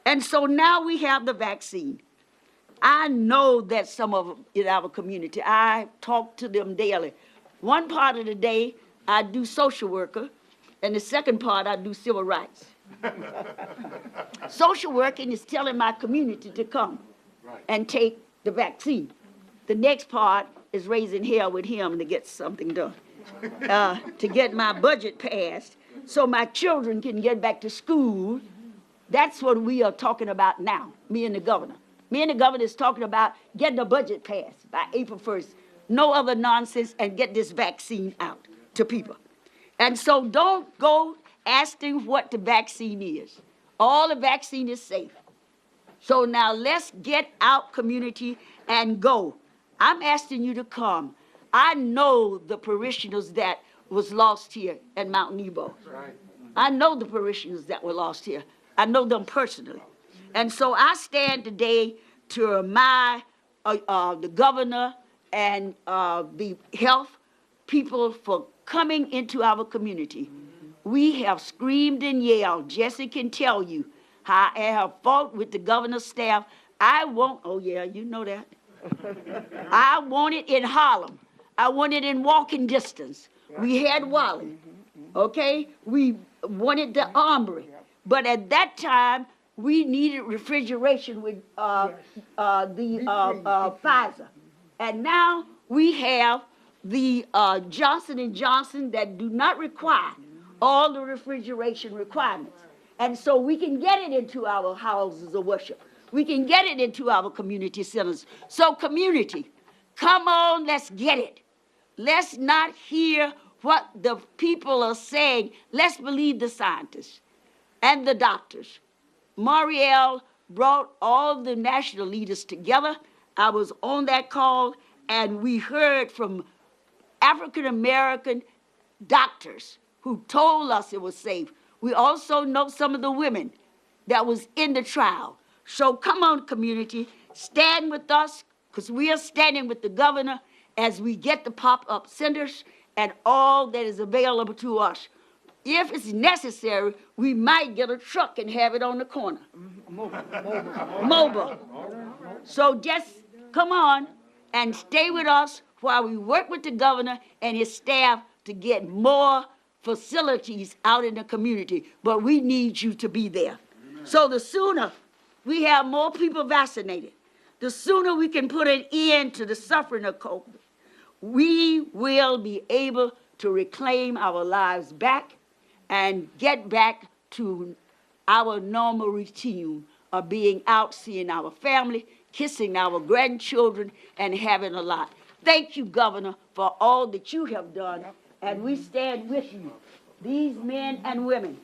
C: And so now we have the vaccine. I know that some of them in our community, I talk to them daily. One part of the day, I do social worker, and the second part, I do civil rights. Social working is telling my community to come and take the vaccine. The next part is raising hell with him to get something done, to get my budget passed so my children can get back to school. That's what we are talking about now, me and the governor. Me and the governor is talking about getting the budget passed by April 1st. No other nonsense, and get this vaccine out to people. And so don't go asking what the vaccine is. All the vaccine is safe. So now let's get out, community, and go. I'm asking you to come. I know the parishioners that was lost here at Mount Nebo.
E: Right.
C: I know the parishioners that were lost here. I know them personally. And so I stand today to remind the governor and the health people for coming into our community. We have screamed and yelled. Jesse can tell you how I have fought with the governor's staff. Oh yeah, you know that. I want it in Harlem. I want it in walking distance. We had Wally, okay? We wanted the Armory. But at that time, we needed refrigeration with Pfizer. And now we have the Johnson & Johnson that do not require all the refrigeration requirements. And so we can get it into our houses of worship. we can get it into our community centers. So community, come on, let's get it. Let's not hear what the people are saying. Let's believe the scientists and the doctors. Marielle brought all the national leaders together. I was on that call, and we heard from African-American doctors who told us it was safe. We also know some of the women that was in the trial. So come on, community, stand with us, because we are standing with the governor as we get the pop-up centers and all that is available to us. If it's necessary, we might get a truck and have it on the corner. Mobile. So just come on and stay with us while we work with the governor and his staff to get more facilities out in the community. But we need you to be there. So the sooner we have more people vaccinated, the sooner we can put an end to the suffering of COVID, we will be able to reclaim our lives back and get back to our normal routine of being out, seeing our family, kissing our grandchildren, and having a lot. Thank you, Governor, for all that you have done, and we stand with you. These men and women,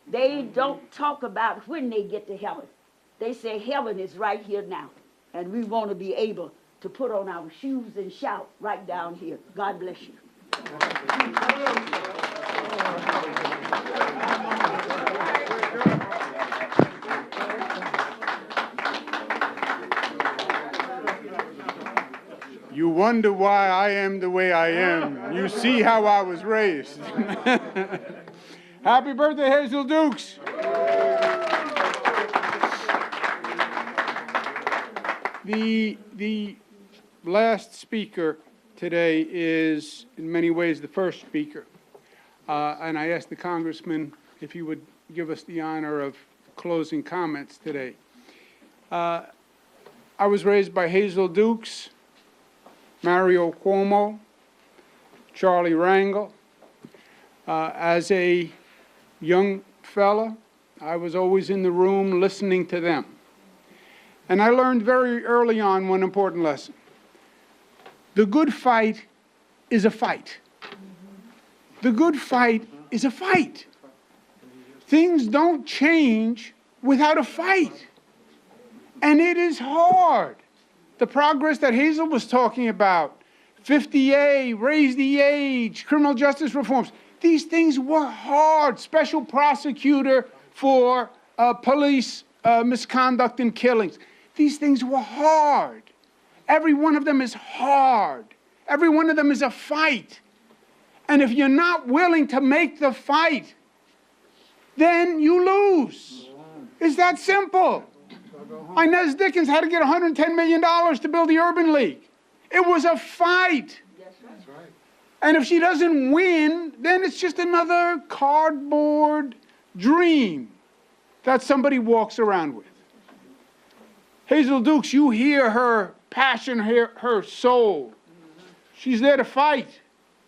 C: they don't talk about when they get to heaven. They say heaven is right here now, and we want to be able to put on our shoes and shout right down here. God bless you.
A: You wonder why I am the way I am. You see how I was raised. Happy birthday, Hazel Dukes. The last speaker today is, in many ways, the first speaker. And I asked the congressman if he would give us the honor of closing comments today. I was raised by Hazel Dukes, Mario Cuomo, Charlie Rangel. As a young fella, I was always in the room listening to them. And I learned very early on one important lesson. The good fight is a fight. The good fight is a fight. Things don't change without a fight. And it is hard. The progress that Hazel was talking about, 50A, raise the age, criminal justice reforms, these things were hard. Special prosecutor for police misconduct and killings. These things were hard. Every one of them is hard. Every one of them is a fight. And if you're not willing to make the fight, then you lose. It's that simple. Inez Dickens had to get $110 million to build the Urban League. It was a fight.
E: That's right.
A: And if she doesn't win, then it's just another cardboard dream that somebody walks around with. Hazel Dukes, you hear her passion, her soul. She's there to fight,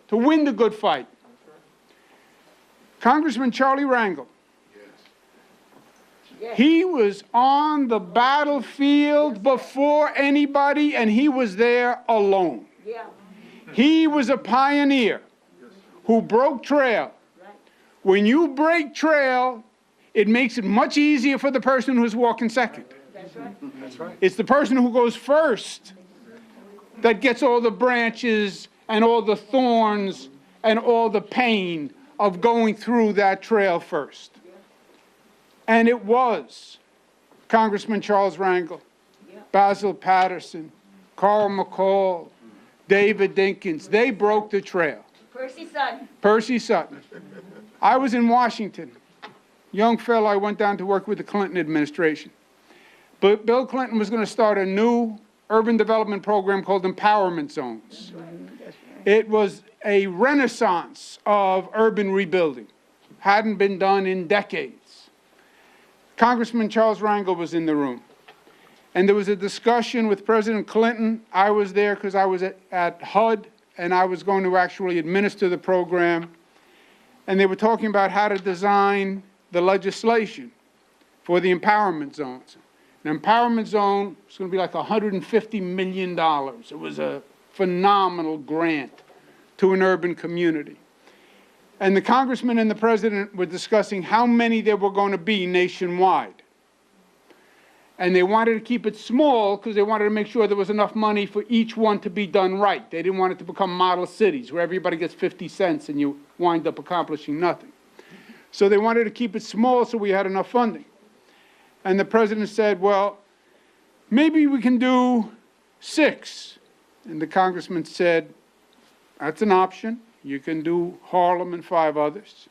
A: to win the good fight. Congressman Charlie Rangel. He was on the battlefield before anybody, and he was there alone. He was a pioneer who broke trail. When you break trail, it makes it much easier for the person who's walking second.
E: That's right.
A: It's the person who goes first that gets all the branches and all the thorns and all the pain of going through that trail first. And it was Congressman Charles Rangel, Basil Patterson, Carl McCall, David Dinkins. They broke the trail. Percy Sutton. I was in Washington. Young fellow, I went down to work with the Clinton administration. But Bill Clinton was going to start a new urban development program called Empowerment Zones. It was a renaissance of urban rebuilding. Hadn't been done in decades. Congressman Charles Rangel was in the room. And there was a discussion with President Clinton. I was there because I was at HUD, and I was going to actually administer the program. And they were talking about how to design the legislation for the empowerment zones. An empowerment zone is going to be like $150 million. It was a phenomenal grant to an urban community. And the congressman and the president were discussing how many there were going to be nationwide. And they wanted to keep it small because they wanted to make sure there was enough money for each one to be done right. They didn't want it to become model cities where everybody gets 50 cents and you wind up accomplishing nothing. So they wanted to keep it small so we had enough funding. And the president said, well, maybe we can do 6. And the congressman said, that's an option. You can do Harlem and 5 others.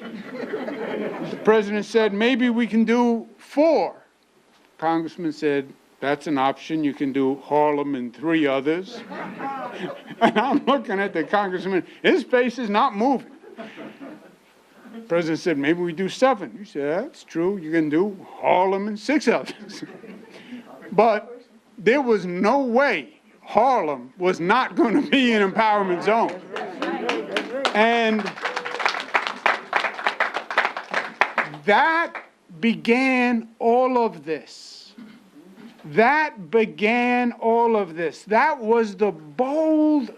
A: The president said, maybe we can do 4. Congressman said, that's an option. You can do Harlem and 3 others. And I'm looking at the congressman. His face is not moving. The president said, maybe we do 7. He said, that's true. You can do Harlem and 6 others. But there was no way Harlem was not going to be an empowerment zone. And that began all of this. That began all of this. That was the bold,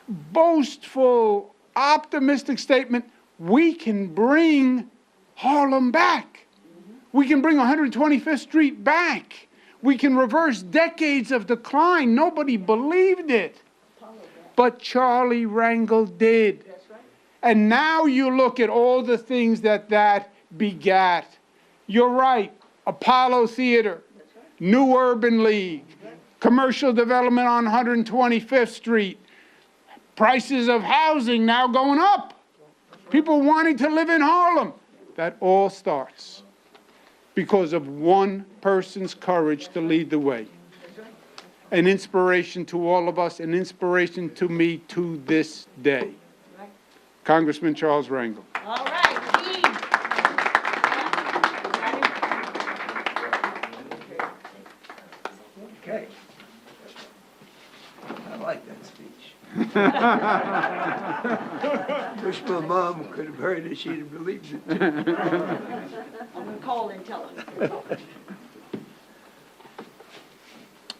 A: boastful, optimistic statement. We can bring Harlem back. We can bring 125th Street back. We can reverse decades of decline. Nobody believed it. But Charlie Rangel did. And now you look at all the things that begat. You're right. Apollo Theater, New Urban League, commercial development on 125th Street, prices of housing now going up. People wanting to live in Harlem. That all starts because of one person's courage to lead the way. An inspiration to all of us, an inspiration to me to this day. Congressman Charles Rangel.
C: All right, Steve.
F: Okay. I like that speech. Wish my mom could have heard it, she'd have believed it too.
C: I'm going to call and tell him.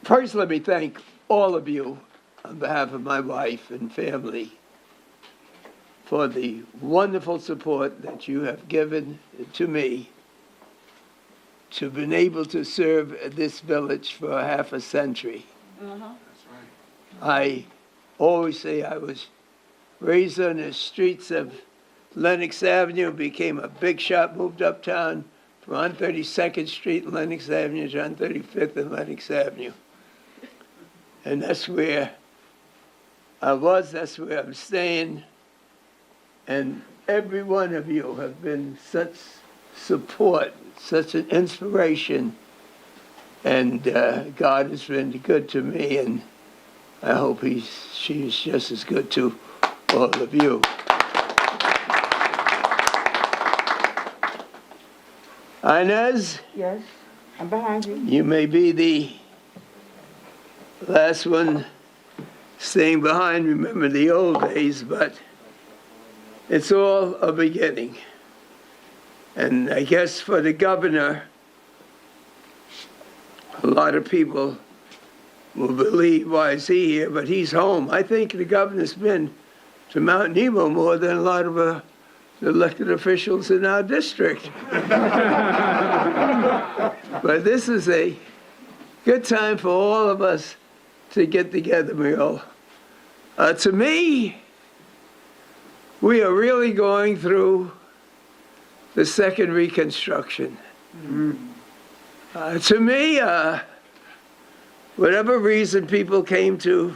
F: First, let me thank all of you on behalf of my wife and family for the wonderful support that you have given to me to have been able to serve this village for half a century. I always say I was raised on the streets of Lenox Avenue, became a big shot, moved uptown from 132nd Street and Lenox Avenue to 135th and Lenox Avenue. And that's where I was, that's where I'm staying. And every one of you have been such support, such an inspiration. And God has been good to me, and I hope she's just as good to all of you. Inez?
D: Yes, I'm behind you.
F: You may be the last one staying behind, remember the old days, but it's all a beginning. And I guess for the governor, a lot of people will believe, why is he here? But he's home. I think the governor's been to Mount Nebo more than a lot of the elected officials in our district. But this is a good time for all of us to get together, Muriel. To me, we are really going through the second Reconstruction. To me, whatever reason people came to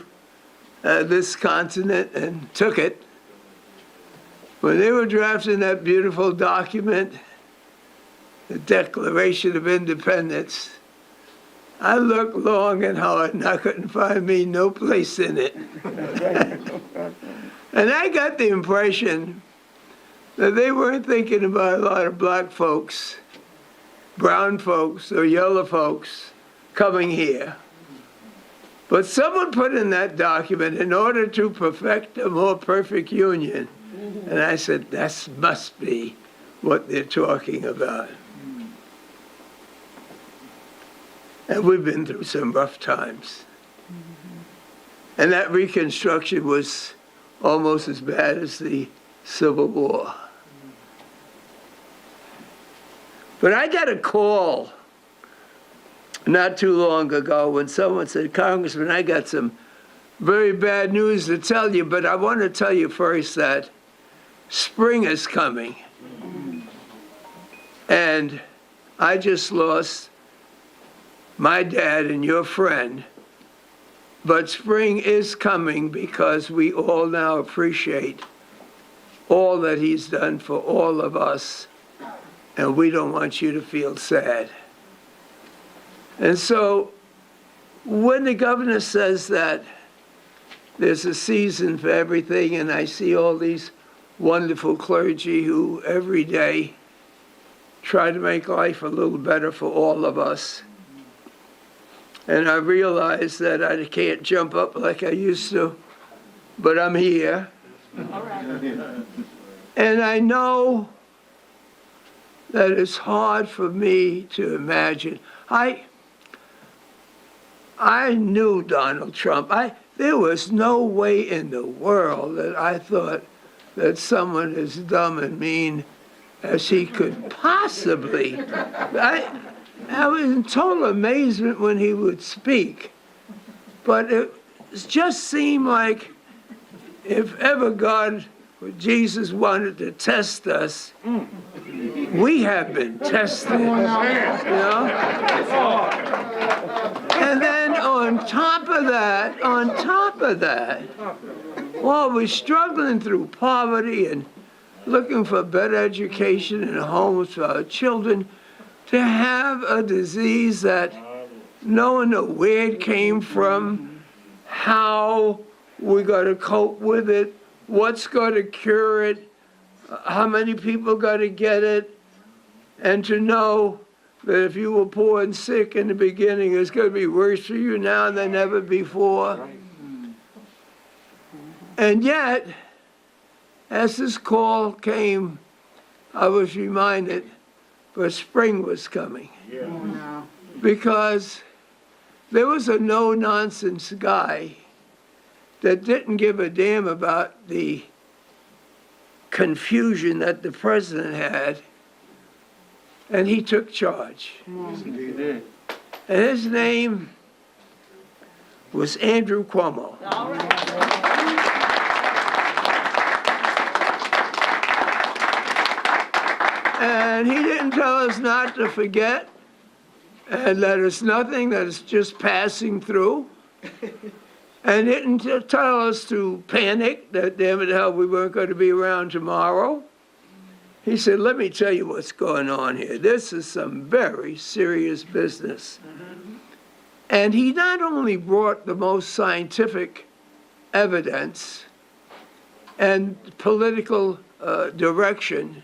F: this continent and took it, when they were drafting that beautiful document, the Declaration of Independence, I looked long and hard and I couldn't find me no place in it. And I got the impression that they weren't thinking about a lot of black folks, brown folks, or yellow folks coming here. But someone put in that document in order to perfect a more perfect union. And I said, that must be what they're talking about. And we've been through some rough times. And that Reconstruction was almost as bad as the Civil War. But I got a call not too long ago when someone said, Congressman, I got some very bad news to tell you, but I want to tell you first that spring is coming. And I just lost my dad and your friend, but spring is coming because we all now appreciate all that he's done for all of us, and we don't want you to feel sad. And so when the governor says that there's a season for everything, and I see all these wonderful clergy who every day try to make life a little better for all of us, and I realize that I can't jump up like I used to, but I'm here. And I know that it's hard for me to imagine. I knew Donald Trump. There was no way in the world that I thought that someone as dumb and mean as he could possibly. I was in total amazement when he would speak. But it just seemed like if ever God or Jesus wanted to test us, we have been tested, you know? And then on top of that, while we're struggling through poverty and looking for better education and homes for our children, to have a disease that no one knows where it came from, how we're going to cope with it, what's going to cure it, how many people got to get it, and to know that if you were poor and sick in the beginning, it's going to be worse for you now than ever before. And yet, as this call came, I was reminded that spring was coming. Because there was a no-nonsense guy that didn't give a damn about the confusion that the president had, and he took charge. And his name was Andrew Cuomo. And he didn't tell us not to forget, and that it's nothing, that it's just passing through. And didn't tell us to panic, that damn it hell we weren't going to be around tomorrow. He said, let me tell you what's going on here. This is some very serious business. And he not only brought the most scientific evidence and political direction,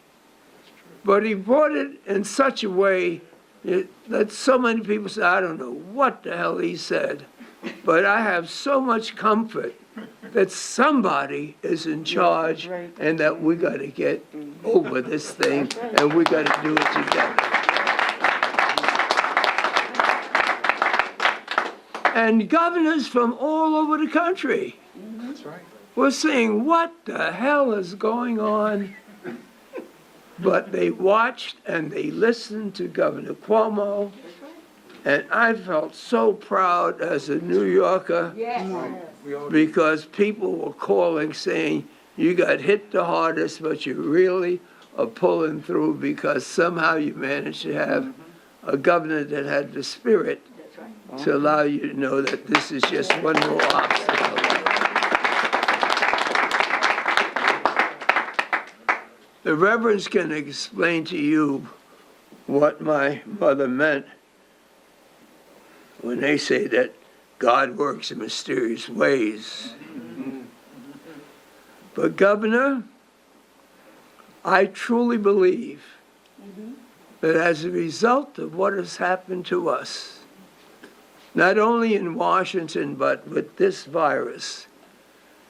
F: but he brought it in such a way that so many people say, I don't know what the hell he said, but I have so much comfort that somebody is in charge and that we got to get over this thing and we got to do it together. And governors from all over the country were saying, what the hell is going on? But they watched and they listened to Governor Cuomo, and I felt so proud as a New Yorker because people were calling saying, you got hit the hardest, but you really are pulling through because somehow you managed to have a governor that had the spirit to allow you to know that this is just one more obstacle. The reverends can explain to you what my mother meant when they say that God works in mysterious ways. But Governor, I truly believe that as a result of what has happened to us, not only in Washington, but with this virus,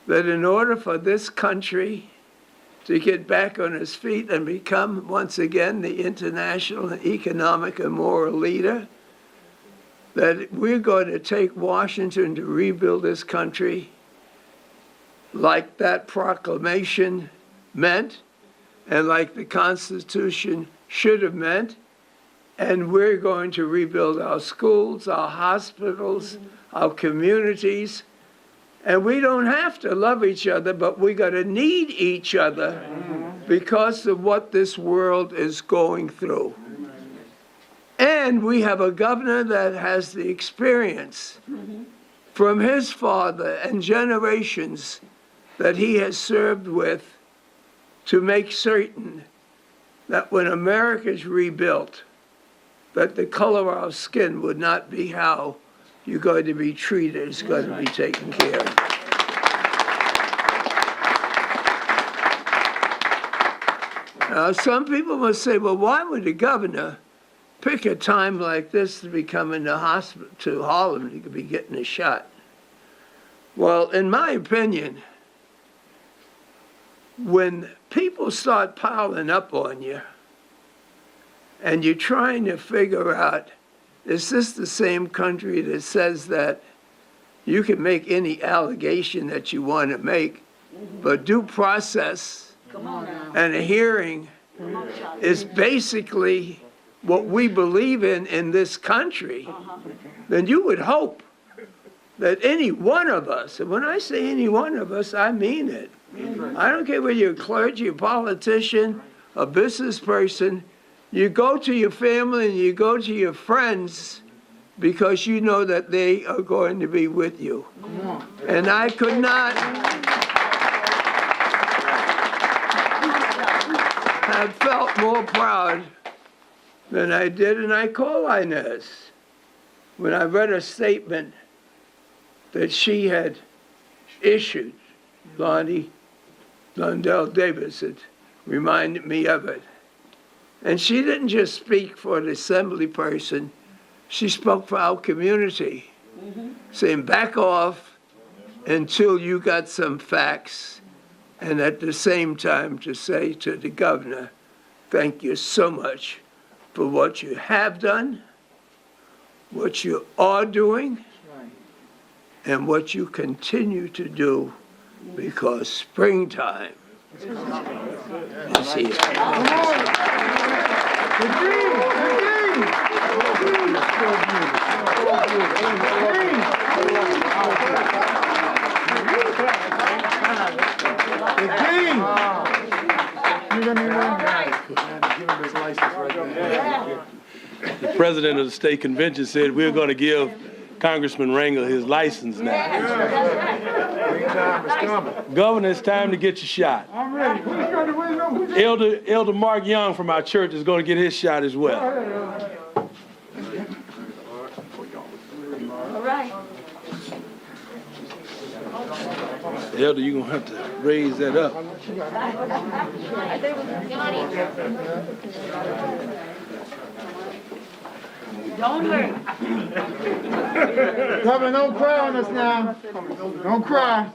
F: that in order for this country to get back on its feet and become once again the international economic and moral leader, that we're going to take Washington to rebuild this country like that proclamation meant and like the Constitution should have meant. And we're going to rebuild our schools, our hospitals, our communities. And we don't have to love each other, but we got to need each other because of what this world is going through. And we have a governor that has the experience from his father and generations that he has served with to make certain that when America is rebuilt, that the color of our skin would not be how you're going to be treated. It's going to be taken care of. Now, some people must say, well, why would the governor pick a time like this to be coming to hospital to Harlem? He could be getting a shot. Well, in my opinion, when people start piling up on you and you're trying to figure out, is this the same country that says that you can make any allegation that you want to make, but due process and a hearing is basically what we believe in this country, then you would hope that any one of us, and when I say any one of us, I mean it. I don't care whether you're a clergy, a politician, a business person, you go to your family and you go to your friends because you know that they are going to be with you. And I could not have felt more proud than I did, and I call Inez when I read a statement that she had issued, Lonnie Lundell Davis, it reminded me of it. And she didn't just speak for an assembly person, she spoke for our community, saying back off until you got some facts, and at the same time to say to the governor, thank you so much for what you have done, what you are doing, and what you continue to do, because springtime is here.
B: The president of the state convention said we're going to give Congressman Rangel his license now. Governor, it's time to get your shot.
A: I'm ready.
B: Elder Mark Young from our church is going to get his shot as well.
C: All right.
B: Elder, you're going to have to raise that up.
C: Don't hurt.
A: Governor, don't cry on us now. Don't cry.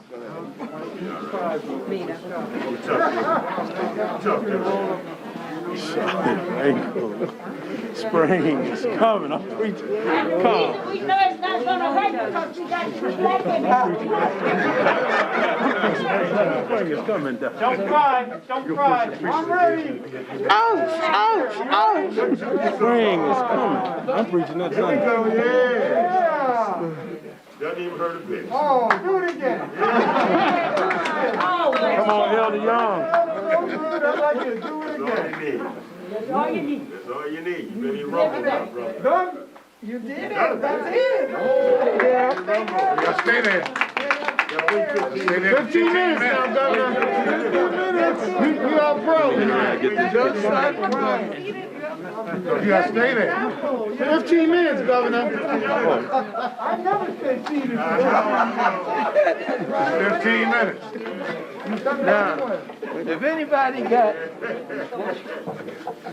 B: Spring is coming. I'm preaching. Come.
C: We know it's not going to hurt because we got two black babies.
B: Spring is coming down.
A: Don't cry. Don't cry. I'm ready.
B: Spring is coming. I'm preaching that Sunday.
A: Yeah.
G: Doesn't even hurt a bit.
A: Oh, do it again.
B: Come on, Elder Young.
A: I like it. Do it again.
G: That's all you need. That's all you need. You better rumble now, brother.
A: Done. You did it. That's it. Yeah.
G: Stay there.
A: 15 minutes now, Governor. 15 minutes. We are pro. Don't start crying.
G: You gotta stay there.
A: 15 minutes, Governor. I never said 15 minutes.
G: 15 minutes.
F: Now, if anybody got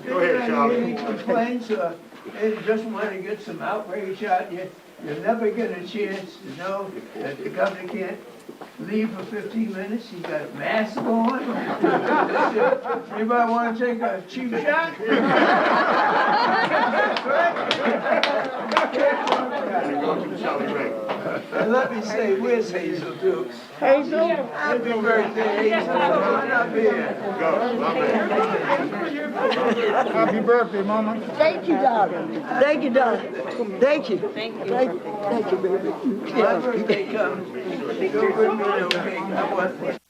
G: Go ahead, Charlie.
F: any complaints or they just want to get some outrage out you, you'll never get a chance to know that the governor can't leave for 15 minutes. He's got a mask on. Anybody want to take a cheap shot? let me say, where's Hazel Dukes?
D: Hazel,
F: Happy birthday, Hazel. Come on up here.
H: Happy birthday, Mama.
D: thank you, darling. Thank you, darling. Thank you. Thank you. Thank you, baby.
F: My birthday comes. Go with me, okay? I want